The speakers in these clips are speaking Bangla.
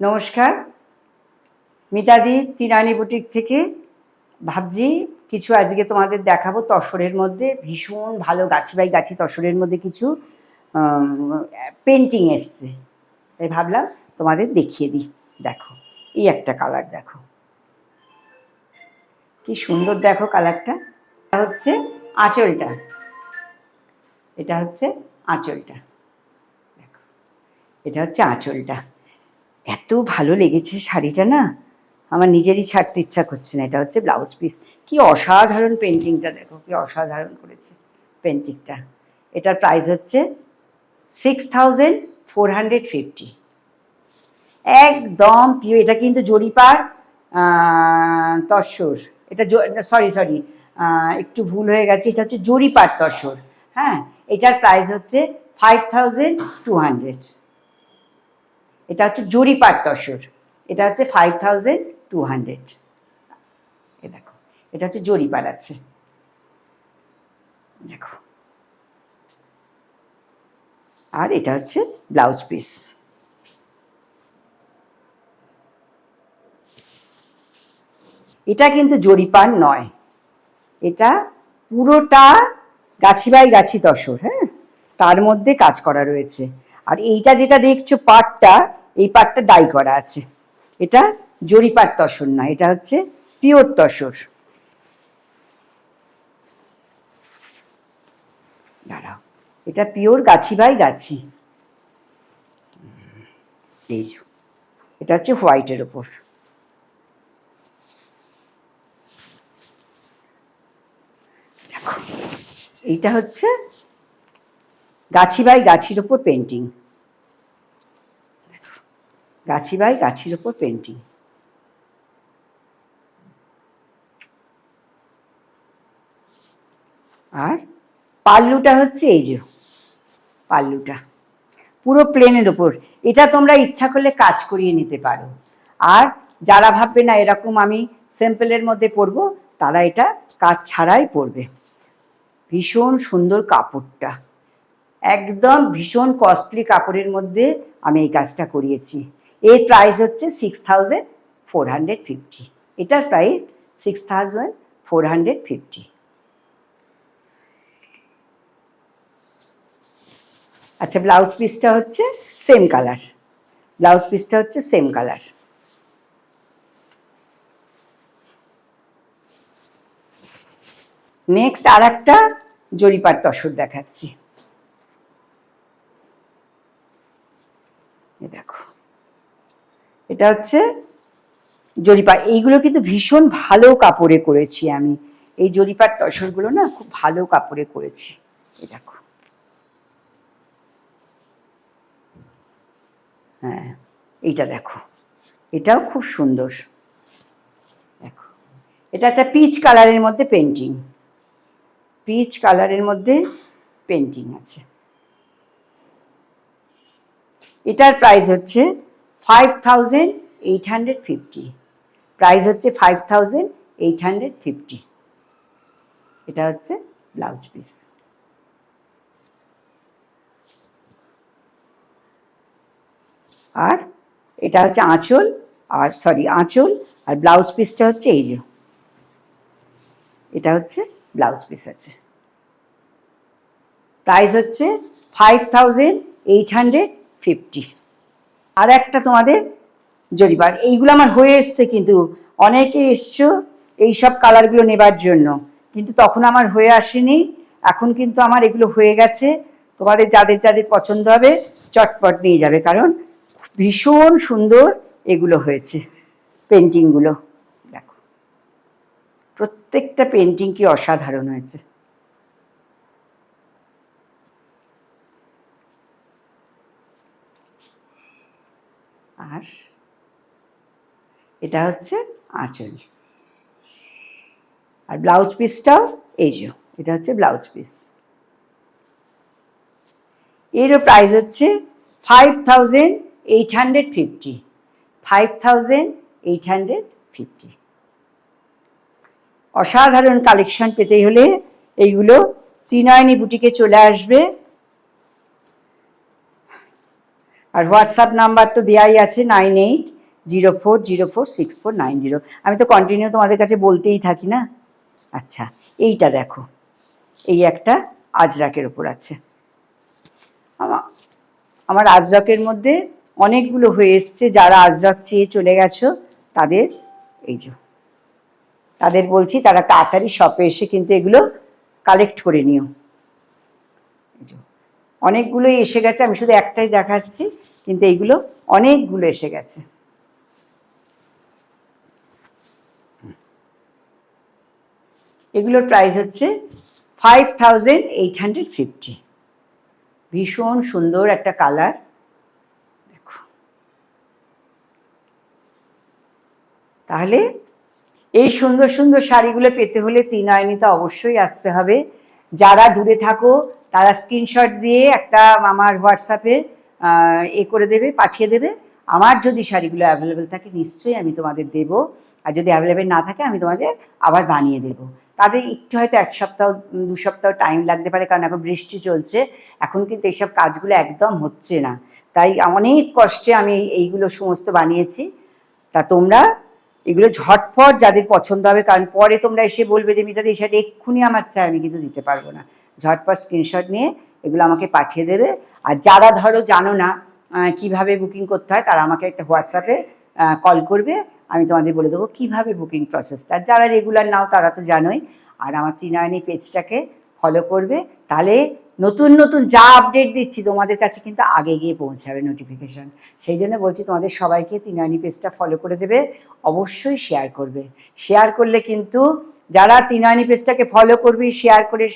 নমস্কার, মিতাদি ত্রিনয়নী বুটিক থেকে। ভাবছি কিছু আজকে তোমাদের দেখাবো তসরের মধ্যে, ভীষণ ভালো গাছি বাই গাছি তসরের মধ্যে কিছু পেন্টিং এসছে, তাই ভাবলাম তোমাদের দেখিয়ে দিই। দেখো, এই একটা কালার দেখো, কি সুন্দর দেখো কালারটা। এটা হচ্ছে আঁচলটা, এটা হচ্ছে আঁচলটা, দেখো এটা হচ্ছে আঁচলটা। এত ভালো লেগেছে শাড়িটা, না আমার নিজেরই ছাড়তে ইচ্ছা করছে না। এটা হচ্ছে ব্লাউজ পিস। কি অসাধারণ পেন্টিংটা, দেখো কি অসাধারণ করেছে পেন্টিংটা। এটার প্রাইস হচ্ছে 6450। একদম পিওর। এটা কিন্তু জরিপার তসর। এটা সরি একটু ভুল হয়ে গেছে, এটা হচ্ছে জরিপার তসর। হ্যাঁ, এটার প্রাইস হচ্ছে 5200। এটা হচ্ছে জরিপার তসর, এটা হচ্ছে 5200। এ দেখো, এটা হচ্ছে জরিপার আছে, দেখো। আর এটা হচ্ছে ব্লাউজ পিস। এটা কিন্তু জরিপার নয়, এটা পুরোটা গাছি বাই গাছি তসর। হ্যাঁ, তার মধ্যে কাজ করা রয়েছে। আর এইটা যেটা দেখছো পাটটা, এই পাটটা ডাই করা আছে। এটা জরিপার তসর না, এটা হচ্ছে পিওর তসর। দাঁড়াও, এটা পিওর গাছি বাই গাছি। এই যে এটা হচ্ছে হোয়াইটের ওপর। দেখো, এইটা হচ্ছে গাছি বাই গাছির ওপর পেন্টিং। গাছি বাই গাছির ওপর পেন্টিং। আর পাল্লুটা হচ্ছে এই যে পাল্লুটা পুরো প্লেনের ওপর। এটা তোমরা ইচ্ছা করলে কাজ করিয়ে নিতে পারো। আর যারা ভাববে না এরকম আমি সিম্পলের মধ্যে পরবো, তারা এটা কাজ ছাড়াই পরবে। ভীষণ সুন্দর কাপড়টা, একদম ভীষণ কস্টলি কাপড়ের মধ্যে আমি এই কাজটা করিয়েছি। এর প্রাইস হচ্ছে 6450। এটার প্রাইস 6450। আচ্ছা, ব্লাউজ পিসটা হচ্ছে সেম কালার। ব্লাউজ পিসটা হচ্ছে সেম কালার। নেক্সট আর একটা জরিপার তসর দেখাচ্ছি। দেখো, এটা হচ্ছে জরিপার। এইগুলো কিন্তু ভীষণ ভালো কাপড়ে করেছি আমি। এই জরিপার তসরগুলো না খুব ভালো কাপড়ে করেছি। এই দেখো, হ্যাঁ এইটা দেখো, এটাও খুব সুন্দর। দেখো, এটা একটা পিচ কালারের মধ্যে পেন্টিং, পিচ কালারের মধ্যে পেন্টিং আছে। এটার প্রাইস হচ্ছে 5850। প্রাইস হচ্ছে 5850। এটা হচ্ছে ব্লাউজ পিস। আর এটা হচ্ছে আঁচল, আর আঁচল আর ব্লাউজ পিসটা হচ্ছে এই যে, এটা হচ্ছে ব্লাউজ পিস আছে। প্রাইস হচ্ছে 5850। আর একটা তোমাদের জরিপার, এইগুলো আমার হয়ে এসছে, কিন্তু অনেকে এসছো এইসব কালারগুলো নেবার জন্য, কিন্তু তখন আমার হয়ে আসেনি। এখন কিন্তু আমার এগুলো হয়ে গেছে। তোমাদের যাদের যাদের পছন্দ হবে চটপট নিয়ে যাবে, কারণ ভীষণ সুন্দর এগুলো হয়েছে পেন্টিংগুলো। দেখো, প্রত্যেকটা পেন্টিং কি অসাধারণ হয়েছে। আর এটা হচ্ছে আঁচল, আর ব্লাউজ পিসটাও এই যে, এটা হচ্ছে ব্লাউজ পিস। এরও প্রাইস হচ্ছে 5850। 5850। অসাধারণ কালেকশন পেতে হলে এইগুলো ত্রিনয়নী বুটিকে চলে আসবে। আর হোয়াটসঅ্যাপ নাম্বার তো দেওয়াই আছে 9804046490। আমি তো কন্টিনিউ তোমাদের কাছে বলতেই থাকি না। আচ্ছা, এইটা দেখো, এই একটা আজরাকের ওপর আছে। আমার আজরাকের মধ্যে অনেকগুলো হয়ে এসছে। যারা আজরাক চেয়ে চলে গেছো তাদের এই যে, তাদের বলছি তারা তাড়াতাড়ি শপে এসে কিন্তু এগুলো কালেক্ট করে নিও। অনেকগুলোই এসে গেছে, আমি শুধু একটাই দেখাচ্ছি, কিন্তু এইগুলো অনেকগুলো এসে গেছে। এগুলোর প্রাইস হচ্ছে 5850। ভীষণ সুন্দর একটা কালার, দেখো। তাহলে এই সুন্দর সুন্দর শাড়িগুলো পেতে হলে ত্রিনয়নীতে অবশ্যই আসতে হবে। যারা দূরে থাকো তারা স্ক্রিনশট দিয়ে একটা আমার হোয়াটসঅ্যাপে করে দেবে, পাঠিয়ে দেবে। আমার যদি শাড়িগুলো অ্যাভেলেবেল থাকে নিশ্চয়ই আমি তোমাদের দেবো, আর যদি অ্যাভেলেবেল না থাকে আমি তোমাদের আবার বানিয়ে দেবো। তাদের একটু হয়তো 1 সপ্তাহ 2 সপ্তাহ টাইম লাগতে পারে, কারণ এখন বৃষ্টি চলছে, এখন কিন্তু এইসব কাজগুলো একদম হচ্ছে না। তাই অনেক কষ্টে আমি এইগুলো সমস্ত বানিয়েছি। তা তোমরা এগুলো ঝটফট যাদের পছন্দ হবে, কারণ পরে তোমরা এসে বলবে যে মিতাদি এই শাড়ি এক্ষুনি আমার চাই, আমি কিন্তু দিতে পারবো না। ঝটপট স্ক্রিনশট নিয়ে এগুলো আমাকে পাঠিয়ে দেবে। আর যারা ধরো জানো না কিভাবে বুকিং করতে হয়, তারা আমাকে একটা হোয়াটসঅ্যাপে কল করবে, আমি তোমাদের বলে দেবো কীভাবে বুকিং প্রসেসটা। যারা রেগুলার নাও তারা তো জানোই। আর আমার ত্রিনয়নী পেজটাকে ফলো করবে, তাহলে নতুন নতুন যা আপডেট দিচ্ছি তোমাদের কাছে কিন্তু আগে গিয়ে পৌঁছাবে নোটিফিকেশান। সেই জন্য বলছি তোমাদের সবাইকে ত্রিনয়নী পেজটা ফলো করে দেবে, অবশ্যই শেয়ার করবে। শেয়ার করলে কিন্তু যারা ত্রিনয়নী পেজটাকে ফলো করবে, শেয়ার করে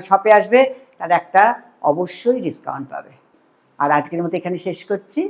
শপে আসবে, তার একটা অবশ্যই ডিসকাউন্ট পাবে। আর আজকের মতো এখানে শেষ করছি।